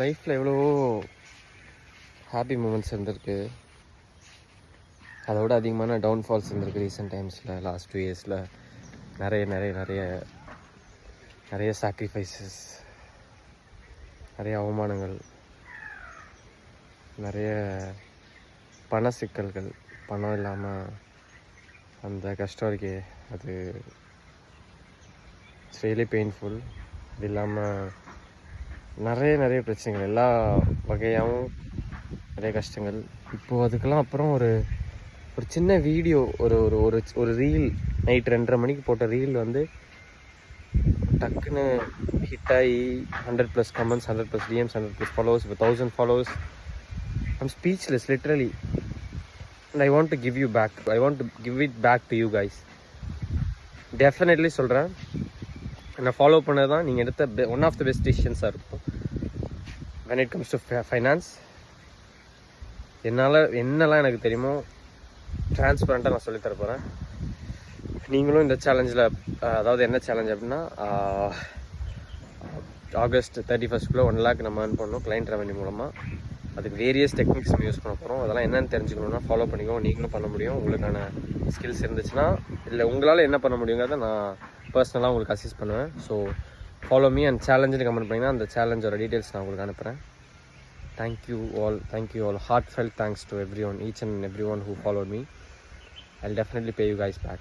லைஃப்பில் எவ்வளவோ happy moments இருந்திருக்கு. அதோட அதிகமான டவுன்ஃபால்ஸ் இருந்திருக்கு ரீசெண்ட் டைம்ஸில். லாஸ்ட் 2 இயர்ஸில் நிறைய சாக்ரிஃபைசஸ், நிறைய அவமானங்கள், நிறைய பண சிக்கல்கள். பணம் இல்லாமல் அந்த கஷ்டம் இருக்கே, அது இட்ஸ் ரியலி பெயின்ஃபுல். இது இல்லாமல் நிறைய பிரச்சனைகள், எல்லா வகையாகவும் நிறைய கஷ்டங்கள். இப்போது அதுக்கெல்லாம் அப்புறம் ஒரு சின்ன வீடியோ, ஒரு ஒரு ஒரு ரீல், நைட் 2:30 மணிக்கு போட்ட ரீல் வந்து டக்குன்னு ஹிட் ஆகி 100+ கமெண்ட்ஸ், 100+ DMs, 100+ ஃபாலோவர்ஸ், இப்போ 1000 followers. I'm speechless literally. And I want to give you back. I want to give it back to you guys. Definitely சொல்கிறேன், நான் ஃபாலோ பண்ணது தான் நீங்கள் எடுத்த ஒன் ஆஃப் த பெஸ்ட் டிசிஷன்ஸாக இருக்கும் when it comes to finance. என்னெல்லாம் எனக்கு தெரியுமோ ட்ரான்ஸ்பரண்ட்டாக நான் சொல்லித்தர போகிறேன். நீங்களும் இந்த சேலஞ்சில், அதாவது என்ன சேலஞ்ச் அப்படின்னா, ஆகஸ்ட் 31 1 lakh நம்ம earn பண்ணணும் கிளைண்ட் ரெவன்யூ மூலமாக. அதுக்கு வேரியஸ் டெக்னிக்ஸ் நம்ம யூஸ் பண்ண போகிறோம். அதெல்லாம் என்னென்னு தெரிஞ்சுக்கணுன்னா ஃபாலோ பண்ணிக்கோ. நீங்களும் பண்ண முடியும். உங்களுக்கான ஸ்கில்ஸ் இருந்துச்சுன்னா, இல்லை உங்களால் என்ன பண்ண முடியுங்கிறத நான் பர்சனலாக உங்களுக்கு அசிஸ்ட் பண்ணுவேன். ஸோ ஃபாலோ மீ அண்ட் சேலஞ்சுன்னு கமெண்ட் பண்ணிங்கன்னா அந்த சேலஞ்சோட டீட்டெயில்ஸ் நான் உங்களுக்கு அனுப்புகிறேன். Thank you all. Heartfelt thanks to everyone, each and everyone who followed me. I'll definitely pay you guys back.